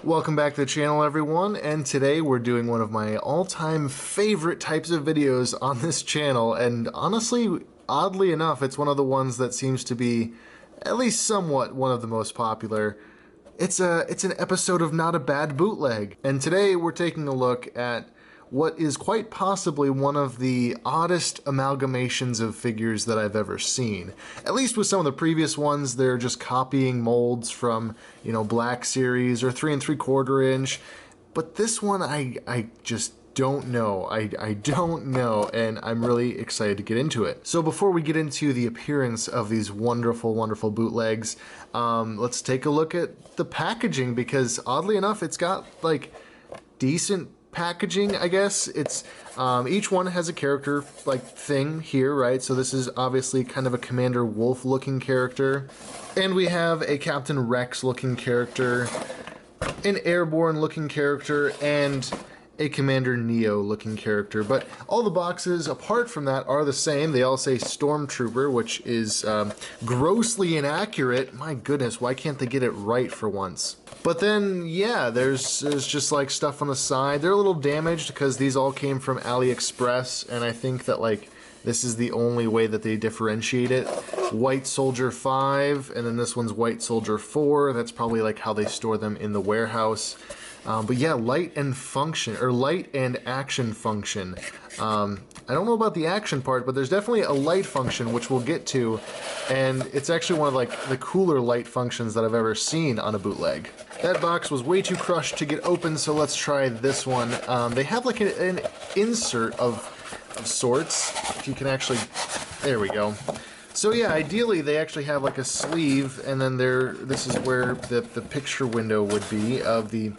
Welcome back to the channel, everyone, and today we're doing one of my all-time favorite types of videos on this channel, and honestly, oddly enough, it's one of the ones that seems to be at least somewhat one of the most popular. It's an episode of Not a Bad Bootleg, and today we're taking a look at what is quite possibly one of the oddest amalgamations of figures that I've ever seen. At least with some of the previous ones, they're just copying molds from, Black Series or 3 3/4 inch. But this one, I just don't know. I don't know, and I'm really excited to get into it. So before we get into the appearance of these wonderful, wonderful bootlegs, let's take a look at the packaging, because oddly enough, it's got like decent packaging, I guess. It's each one has a character like thing here, right? So this is obviously kind of a Commander Wolf looking character, and we have a Captain Rex looking character, an Airborne looking character, and a Commander Neo looking character. But all the boxes apart from that are the same. They all say Stormtrooper, which is grossly inaccurate. My goodness, why can't they get it right for once? But then, yeah, there's just like stuff on the side. They're a little damaged because these all came from AliExpress, and I think that like this is the only way that they differentiate it. White Soldier 5, and then this one's White Soldier 4. That's probably like how they store them in the warehouse. But yeah, light and action function. I don't know about the action part, but there's definitely a light function, which we'll get to, and it's actually one of like the cooler light functions that I've ever seen on a bootleg. That box was way too crushed to get open, so let's try this one. They have like an insert of sorts. If you can actually, there we go. So yeah, ideally they actually have like a sleeve, and then this is where the picture window would be of the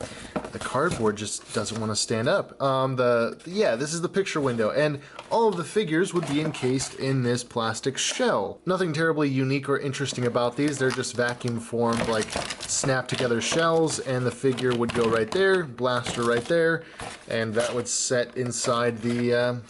cardboard. Just doesn't want to stand up. This is the picture window, and all of the figures would be encased in this plastic shell. Nothing terribly unique or interesting about these. They're just vacuum formed, like snap together shells, and the figure would go right there, blaster right there, and that would set inside the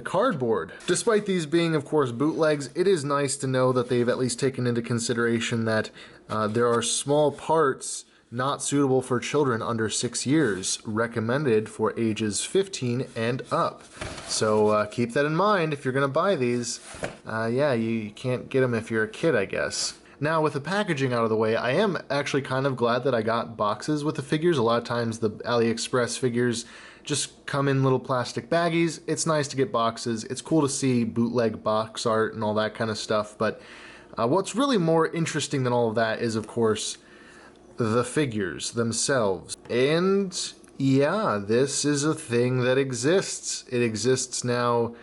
cardboard. Despite these being, of course, bootlegs, it is nice to know that they've at least taken into consideration that there are small parts not suitable for children under 6 years, recommended for ages 15 and up. So keep that in mind if you're going to buy these. Yeah, you can't get them if you're a kid, I guess. Now, with the packaging out of the way, I am actually kind of glad that I got boxes with the figures. A lot of times the AliExpress figures just come in little plastic baggies. It's nice to get boxes. It's cool to see bootleg box art and all that kind of stuff. But what's really more interesting than all of that is, of course, the figures themselves. And yeah, this is a thing that exists. It exists now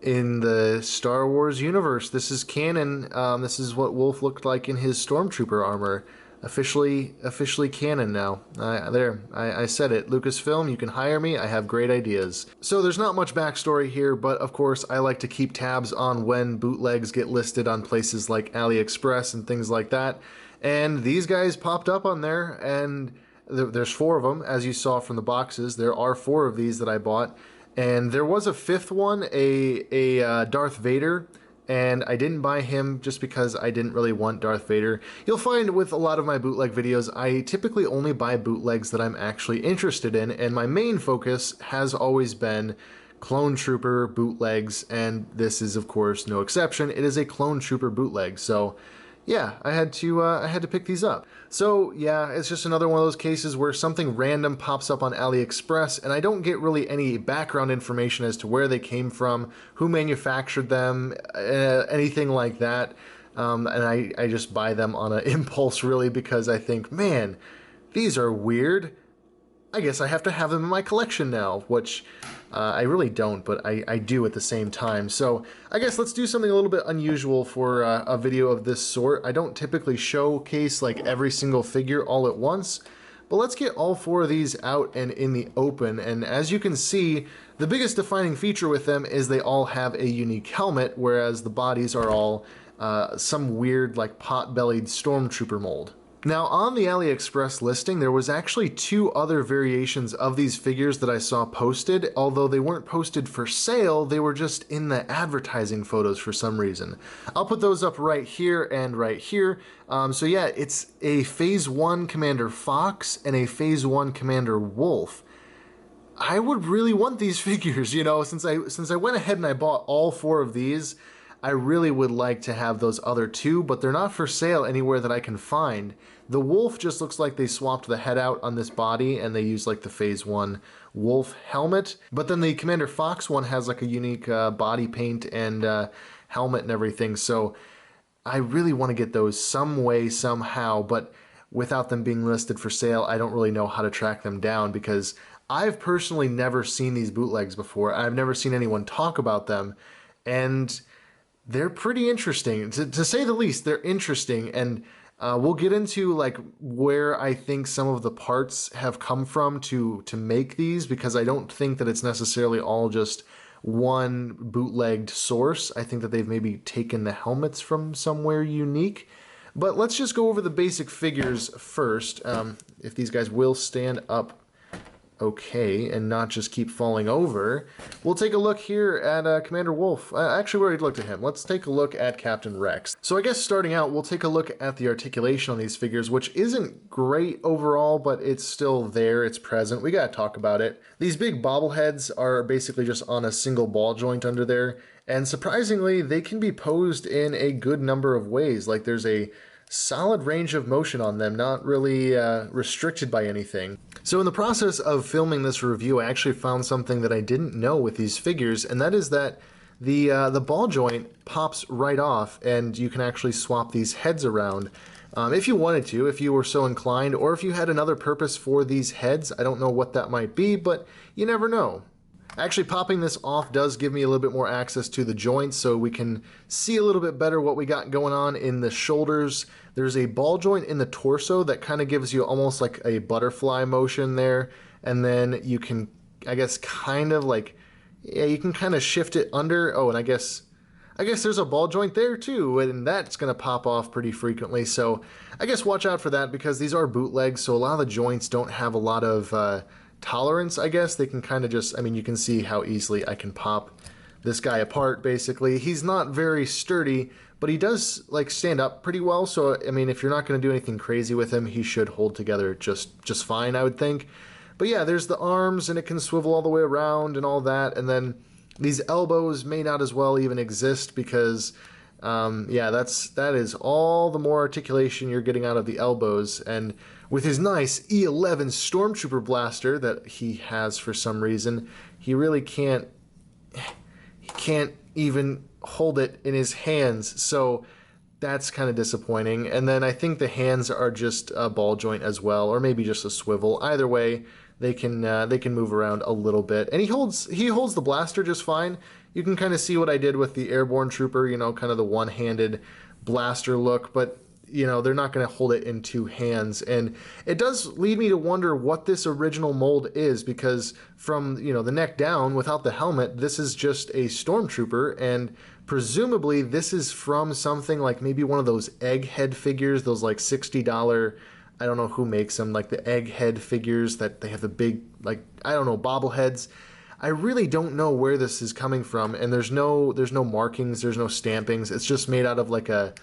in the Star Wars universe. This is canon. This is what Wolf looked like in his Stormtrooper armor. Officially canon now. I said it. Lucasfilm, you can hire me. I have great ideas. So there's not much backstory here, but of course I like to keep tabs on when bootlegs get listed on places like AliExpress and things like that. And these guys popped up on there, and there's 4 of them, as you saw from the boxes. There are 4 of these that I bought, and there was a 5th one, a Darth Vader. And I didn't buy him just because I didn't really want Darth Vader. You'll find with a lot of my bootleg videos, I typically only buy bootlegs that I'm actually interested in, and my main focus has always been Clone Trooper bootlegs, and this is of course no exception. It is a Clone Trooper bootleg, so yeah, I had to pick these up. So yeah, it's just another one of those cases where something random pops up on AliExpress, and I don't get really any background information as to where they came from, who manufactured them, anything like that. And I just buy them on an impulse, really, because I think, man, these are weird. I guess I have to have them in my collection now, which I really don't, but I do at the same time. So I guess let's do something a little bit unusual for a video of this sort. I don't typically showcase like every single figure all at once, but let's get all 4 of these out and in the open. And as you can see, the biggest defining feature with them is they all have a unique helmet, whereas the bodies are all some weird like pot-bellied Stormtrooper mold. Now, on the AliExpress listing, there was actually 2 other variations of these figures that I saw posted, although they weren't posted for sale, they were just in the advertising photos for some reason. I'll put those up right here and right here. So yeah, it's a Phase 1 Commander Fox and a Phase 1 Commander Wolf. I would really want these figures, you know, since I went ahead and I bought all 4 of these. I really would like to have those other 2, but they're not for sale anywhere that I can find. The Wolf just looks like they swapped the head out on this body and they used like the Phase 1 Wolf helmet. But then the Commander Fox one has like a unique body paint and helmet and everything. So I really want to get those some way, somehow, but without them being listed for sale, I don't really know how to track them down because I've personally never seen these bootlegs before. I've never seen anyone talk about them, and they're pretty interesting. To say the least, they're interesting, and we'll get into like where I think some of the parts have come from to make these, because I don't think that it's necessarily all just one bootlegged source. I think that they've maybe taken the helmets from somewhere unique. But let's just go over the basic figures first. If these guys will stand up okay and not just keep falling over, we'll take a look here at Commander Wolf. Actually, we already looked at him. Let's take a look at Captain Rex. So I guess starting out, we'll take a look at the articulation on these figures, which isn't great overall, but it's still there, it's present. We gotta talk about it. These big bobbleheads are basically just on a single ball joint under there, and surprisingly, they can be posed in a good number of ways. Like there's a solid range of motion on them, not really restricted by anything. So in the process of filming this review, I actually found something that I didn't know with these figures, and that is that the ball joint pops right off, and you can actually swap these heads around if you wanted to, if you were so inclined, or if you had another purpose for these heads. I don't know what that might be, but you never know. Actually, popping this off does give me a little bit more access to the joints, so we can see a little bit better what we got going on in the shoulders. There's a ball joint in the torso that kind of gives you almost like a butterfly motion there, and then you can, I guess, kind of like, yeah, you can kind of shift it under. Oh, and I guess there's a ball joint there too, and that's going to pop off pretty frequently, so I guess watch out for that, because these are bootlegs, so a lot of the joints don't have a lot of tolerance, I guess. They can kind of just, I mean, you can see how easily I can pop this guy apart, basically. He's not very sturdy, but he does like stand up pretty well, so I mean, if you're not going to do anything crazy with him, he should hold together just fine, I would think. But yeah, there's the arms, and it can swivel all the way around and all that, and then these elbows may not as well even exist, because yeah, that is all the more articulation you're getting out of the elbows. And with his nice E11 Stormtrooper blaster that he has for some reason, he really can't even hold it in his hands, so that's kind of disappointing. And then I think the hands are just a ball joint as well, or maybe just a swivel. Either way, they can move around a little bit, and he holds the blaster just fine. You can kind of see what I did with the Airborne Trooper, you know, kind of the one-handed blaster look, but you know, they're not going to hold it in 2 hands. And it does lead me to wonder what this original mold is, because from, you know, the neck down without the helmet, this is just a Stormtrooper, and presumably this is from something like maybe one of those egghead figures, those like $60, I don't know who makes them, like the egghead figures that they have the big, like, I don't know, bobbleheads. I really don't know where this is coming from, and there's no markings, there's no stampings. It's just made out of like a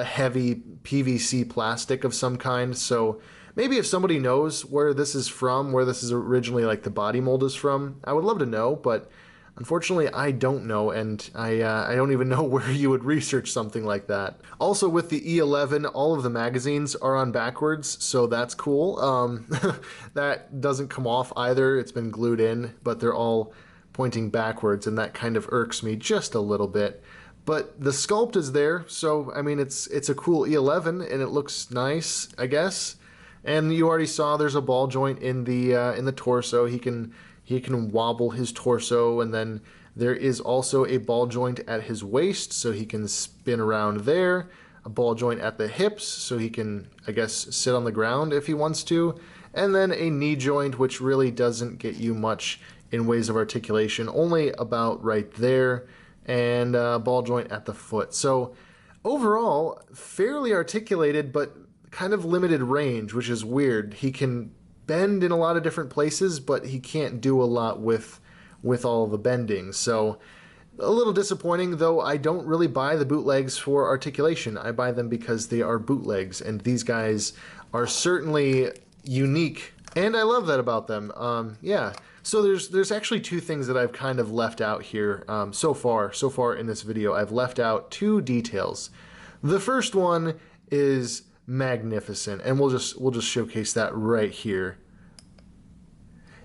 heavy PVC plastic of some kind. So maybe if somebody knows where this is from, where this is originally like the body mold is from, I would love to know, but unfortunately I don't know, and I don't even know where you would research something like that. Also, with the E11, all of the magazines are on backwards, so that's cool. That doesn't come off either, it's been glued in, but they're all pointing backwards, and that kind of irks me just a little bit. But the sculpt is there, so I mean, it's a cool E11, and it looks nice, I guess. And you already saw there's a ball joint in the torso. He can wobble his torso, and then there is also a ball joint at his waist, so he can spin around there. A ball joint at the hips, so he can, I guess, sit on the ground if he wants to. And then a knee joint, which really doesn't get you much in ways of articulation, only about right there. And a ball joint at the foot. So overall, fairly articulated, but kind of limited range, which is weird. He can bend in a lot of different places, but he can't do a lot with all the bending. So a little disappointing, though. I don't really buy the bootlegs for articulation. I buy them because they are bootlegs, and these guys are certainly unique, and I love that about them. Yeah. So there's actually two things that I've kind of left out here so far in this video. I've left out two details. The first one is magnificent, and we'll just showcase that right here.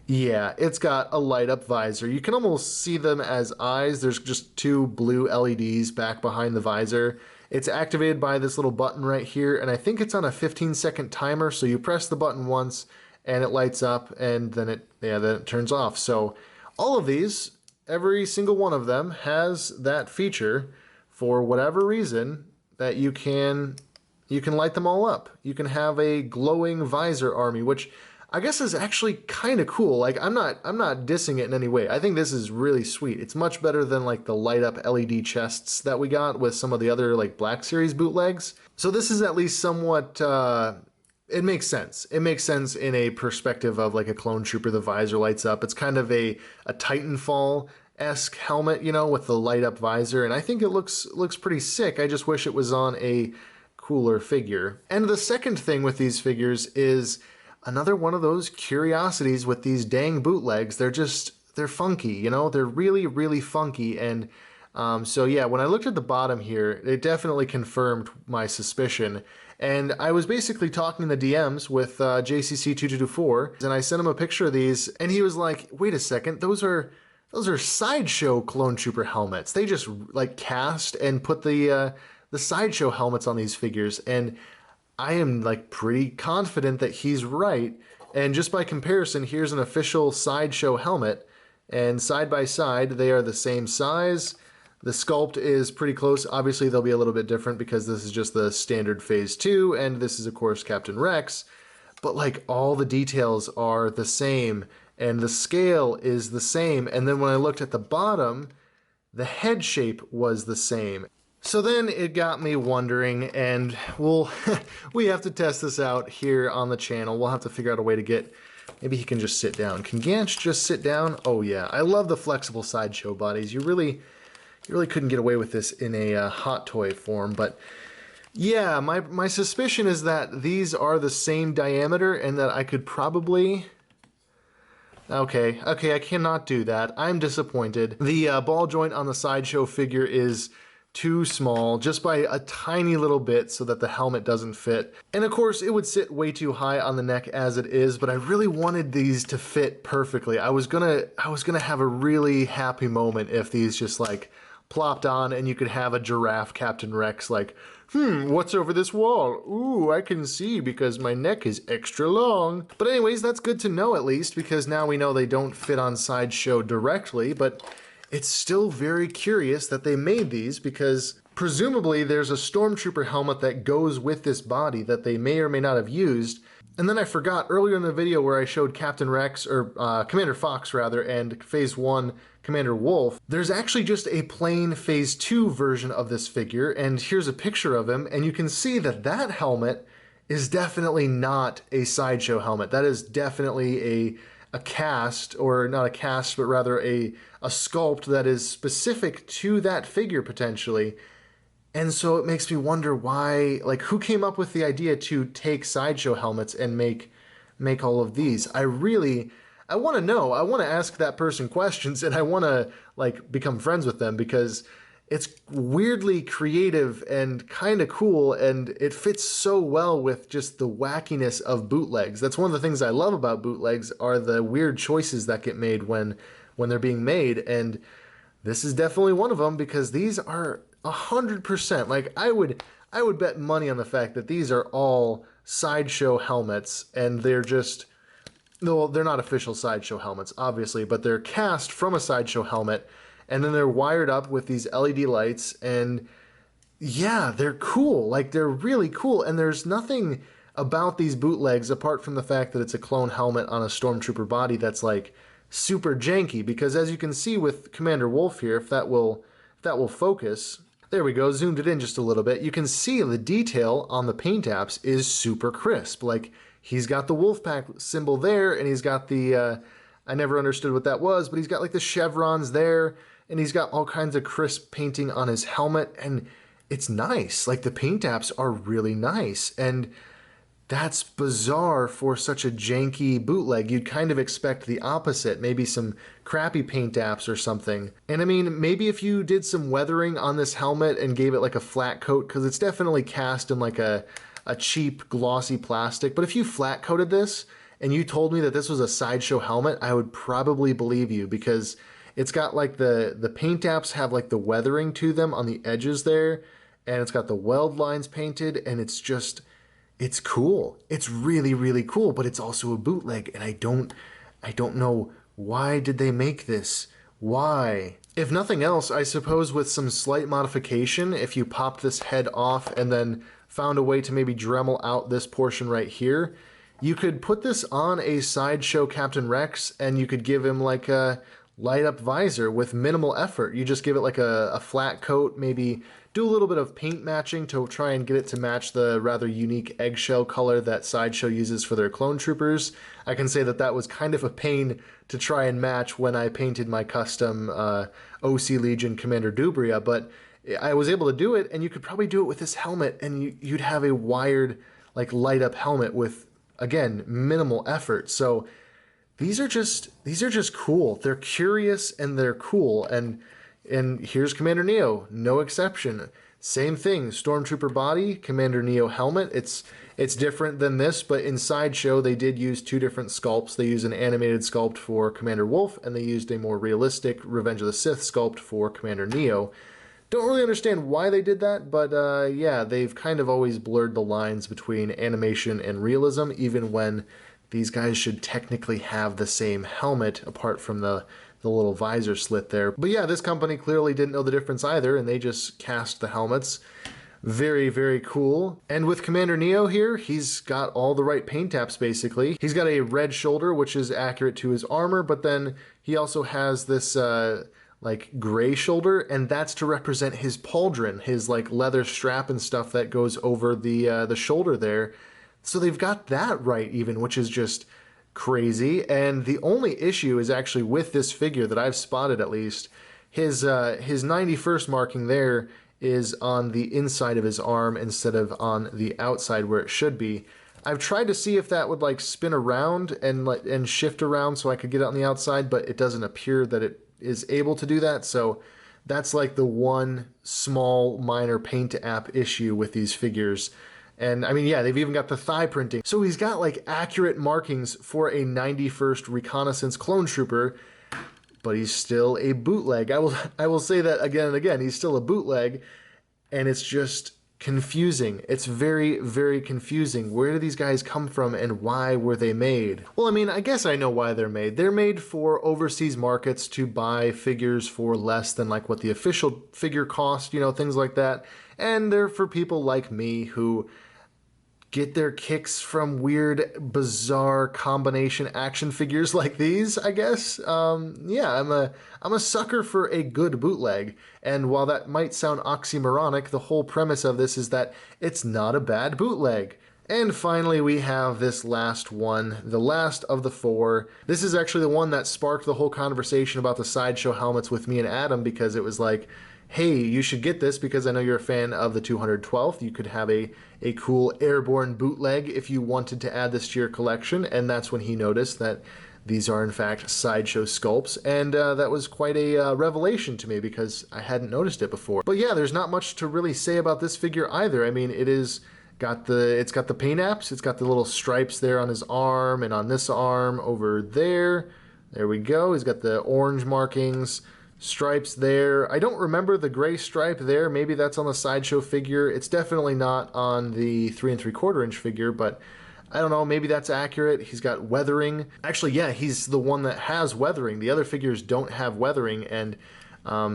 Yeah, it's got a light up visor. You can almost see them as eyes. There's just two blue LEDs back behind the visor. It's activated by this little button right here, and I think it's on a 15-second timer, so you press the button once and it lights up, and then it turns off. So all of these, every single one of them has that feature for whatever reason that you can light them all up. You can have a glowing visor army, which I guess is actually kind of cool. Like, I'm not dissing it in any way. I think this is really sweet. It's much better than like the light up LED chests that we got with some of the other like Black Series bootlegs. So this is at least somewhat, it makes sense. It makes sense in a perspective of like a clone trooper, the visor lights up. It's kind of a Titanfall-esque helmet, you know, with the light up visor. And I think it looks pretty sick. I just wish it was on a cooler figure. And the second thing with these figures is another one of those curiosities with these dang bootlegs. They're funky, you know, they're really, really funky. And so yeah, when I looked at the bottom here, it definitely confirmed my suspicion. And I was basically talking in the DMs with JCC2224, and I sent him a picture of these, and he was like, wait a second, those are Sideshow clone trooper helmets. They just like cast and put the Sideshow helmets on these figures, and I am like pretty confident that he's right. And just by comparison, here's an official Sideshow helmet, and side by side they are the same size. The sculpt is pretty close. Obviously they'll be a little bit different because this is just the standard phase 2, and this is of course Captain Rex, but like all the details are the same and the scale is the same. And then when I looked at the bottom, the head shape was the same. So then it got me wondering, and we have to test this out here on the channel. We'll have to figure out a way to get, maybe he can just sit down. Can Ganch just sit down? Oh yeah, I love the flexible Sideshow bodies. You really couldn't get away with this in a hot toy form. But yeah, my suspicion is that these are the same diameter, and that I could probably... Okay, I cannot do that. I'm disappointed. The ball joint on the Sideshow figure is too small, just by a tiny little bit, so that the helmet doesn't fit. And of course it would sit way too high on the neck as it is, but I really wanted these to fit perfectly. I was gonna have a really happy moment if these just like plopped on and you could have a giraffe Captain Rex like, what's over this wall? Ooh, I can see because my neck is extra long. But anyways, that's good to know at least, because now we know they don't fit on Sideshow directly, but it's still very curious that they made these, because presumably there's a Stormtrooper helmet that goes with this body that they may or may not have used. And then I forgot earlier in the video where I showed Captain Rex, or Commander Fox rather, and Phase 1 Commander Wolf, there's actually just a plain Phase 2 version of this figure, and here's a picture of him, and you can see that that helmet is definitely not a Sideshow helmet. That is definitely a cast, or not a cast, but rather a sculpt that is specific to that figure potentially. And so it makes me wonder why, like, who came up with the idea to take Sideshow helmets and make all of these? I want to know. I want to ask that person questions, and I want to like become friends with them, because it's weirdly creative and kind of cool, and it fits so well with just the wackiness of bootlegs. That's one of the things I love about bootlegs, are the weird choices that get made when they're being made, and this is definitely one of them, because these are 100%, like I would bet money on the fact that these are all Sideshow helmets, and they're just, well, they're not official Sideshow helmets obviously, but they're cast from a Sideshow helmet, and then they're wired up with these LED lights, and yeah, they're cool. Like, they're really cool, and there's nothing about these bootlegs apart from the fact that it's a clone helmet on a Stormtrooper body that's like super janky, because as you can see with Commander Wolf here, if that will focus, There we go, zoomed it in just a little bit. You can see the detail on the paint apps is super crisp. Like, he's got the Wolfpack symbol there, and he's got the, I never understood what that was, but he's got like the chevrons there, and he's got all kinds of crisp painting on his helmet, and it's nice. Like, the paint apps are really nice, and that's bizarre for such a janky bootleg. You'd kind of expect the opposite, maybe some crappy paint apps or something. And I mean, maybe if you did some weathering on this helmet and gave it like a flat coat, because it's definitely cast in like a cheap glossy plastic, but if you flat coated this and you told me that this was a Sideshow helmet, I would probably believe you, because it's got like the paint apps have like the weathering to them on the edges there, and it's got the weld lines painted, and it's just, it's cool. It's really, really cool, but it's also a bootleg, and I don't know, why did they make this? Why? If nothing else, I suppose with some slight modification, if you popped this head off and then found a way to maybe Dremel out this portion right here, you could put this on a Sideshow Captain Rex, and you could give him like a light up visor with minimal effort. You just give it like a flat coat, maybe do a little bit of paint matching to try and get it to match the rather unique eggshell color that Sideshow uses for their clone troopers. I can say that that was kind of a pain to try and match when I painted my custom OC Legion Commander Dubria, but I was able to do it, and you could probably do it with this helmet, and you'd have a wired, like, light up helmet with, again, minimal effort. So these are just cool. They're curious and they're cool, and here's Commander Neo, no exception. Same thing, Stormtrooper body, Commander Neo helmet. It's different than this, but in Sideshow they did use two different sculpts. They used an animated sculpt for Commander Wolf, and they used a more realistic Revenge of the Sith sculpt for Commander Neo. Don't really understand why they did that, but yeah, they've kind of always blurred the lines between animation and realism, even when these guys should technically have the same helmet, apart from the little visor slit there. But yeah, this company clearly didn't know the difference either, and they just cast the helmets. Very, very cool. And with Commander Neo here, he's got all the right paint apps, basically. He's got a red shoulder, which is accurate to his armor, but then he also has this like gray shoulder, and that's to represent his pauldron, his like leather strap and stuff that goes over the shoulder there. So they've got that right even, which is just crazy. And the only issue is actually with this figure that I've spotted, at least, his 91st marking there is on the inside of his arm instead of on the outside where it should be. I've tried to see if that would like spin around and shift around so I could get it on the outside, but it doesn't appear that it is able to do that. So that's like the one small minor paint app issue with these figures. And I mean, yeah, they've even got the thigh printing. So he's got like accurate markings for a 91st Reconnaissance Clone Trooper, but he's still a bootleg. I will say that again and again, he's still a bootleg, and it's just confusing. It's very, very confusing. Where do these guys come from, and why were they made? Well, I mean, I guess I know why they're made. They're made for overseas markets to buy figures for less than like what the official figure cost, you know, things like that. And they're for people like me who get their kicks from weird, bizarre combination action figures like these, I guess. Yeah, I'm a sucker for a good bootleg, and while that might sound oxymoronic, the whole premise of this is that it's not a bad bootleg. And finally, we have this last one, the last of the four. This is actually the one that sparked the whole conversation about the Sideshow helmets with me and Adam, because it was like, hey, you should get this because I know you're a fan of the 212th. You could have a cool airborne bootleg if you wanted to add this to your collection. And that's when he noticed that these are in fact Sideshow sculpts. And that was quite a revelation to me because I hadn't noticed it before. But yeah, there's not much to really say about this figure either. I mean, it's got the paint apps. It's got the little stripes there on his arm and on this arm over there. There we go. He's got the orange markings. Stripes there. I don't remember the gray stripe there. Maybe that's on the Sideshow figure. It's definitely not on the 3 3/4 inch figure, but I don't know, maybe that's accurate. He's got weathering. Actually, yeah, he's the one that has weathering. The other figures don't have weathering, and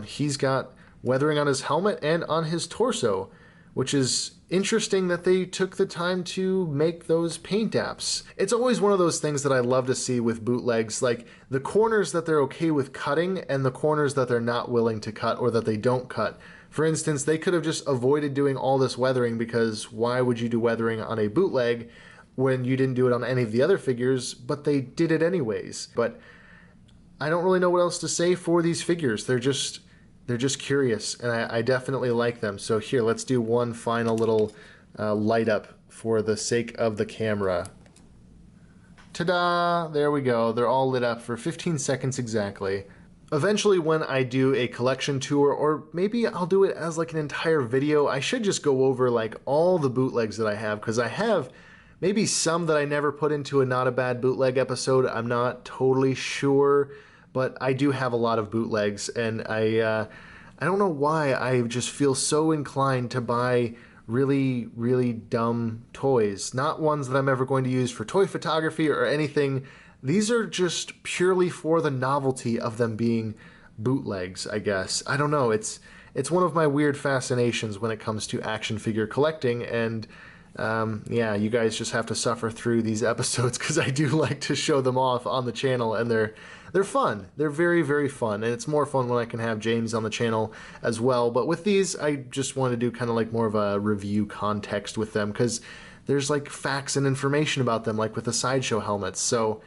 he's got weathering on his helmet and on his torso, which is interesting that they took the time to make those paint apps. It's always one of those things that I love to see with bootlegs, like the corners that they're okay with cutting and the corners that they're not willing to cut or that they don't cut. For instance, they could have just avoided doing all this weathering, because why would you do weathering on a bootleg when you didn't do it on any of the other figures, but they did it anyways. But I don't really know what else to say for these figures. They're just curious, and I definitely like them. So here, let's do one final little light up for the sake of the camera. Ta-da! There we go. They're all lit up for 15 seconds exactly. Eventually, when I do a collection tour, or maybe I'll do it as like an entire video, I should just go over like all the bootlegs that I have, because I have maybe some that I never put into a Not a Bad Bootleg episode. I'm not totally sure, but I do have a lot of bootlegs, and I don't know why I just feel so inclined to buy really, really dumb toys. Not ones that I'm ever going to use for toy photography or anything. These are just purely for the novelty of them being bootlegs, I guess. I don't know. It's one of my weird fascinations when it comes to action figure collecting, and yeah, you guys just have to suffer through these episodes, because I do like to show them off on the channel, and they're fun. They're very, very fun, and it's more fun when I can have James on the channel as well. But with these, I just want to do kind of like more of a review context with them, because there's like facts and information about them, like with the Sideshow helmets. So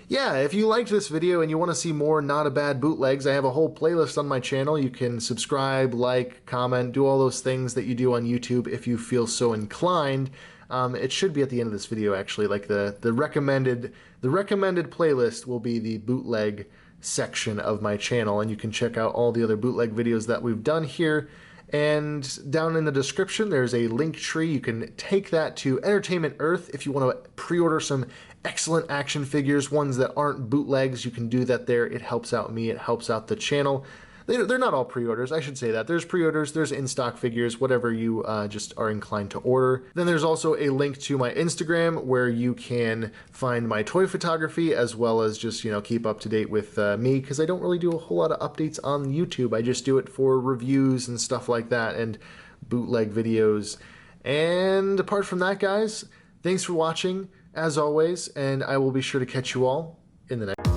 yeah, if you liked this video and you want to see more Not a Bad Bootlegs, I have a whole playlist on my channel. You can subscribe, like, comment, do all those things that you do on YouTube if you feel so inclined. It should be at the end of this video, actually. Like the recommended playlist will be the bootleg section of my channel, and you can check out all the other bootleg videos that we've done here. And down in the description, there's a link tree. You can take that to Entertainment Earth if you want to pre-order some excellent action figures, ones that aren't bootlegs. You can do that there. It helps out me. It helps out the channel. They're not all pre-orders, I should say that. There's pre-orders, there's in-stock figures, whatever you just are inclined to order. Then there's also a link to my Instagram where you can find my toy photography, as well as just, you know, keep up to date with me, because I don't really do a whole lot of updates on YouTube. I just do it for reviews and stuff like that, and bootleg videos. And apart from that, guys, thanks for watching, as always, and I will be sure to catch you all in the next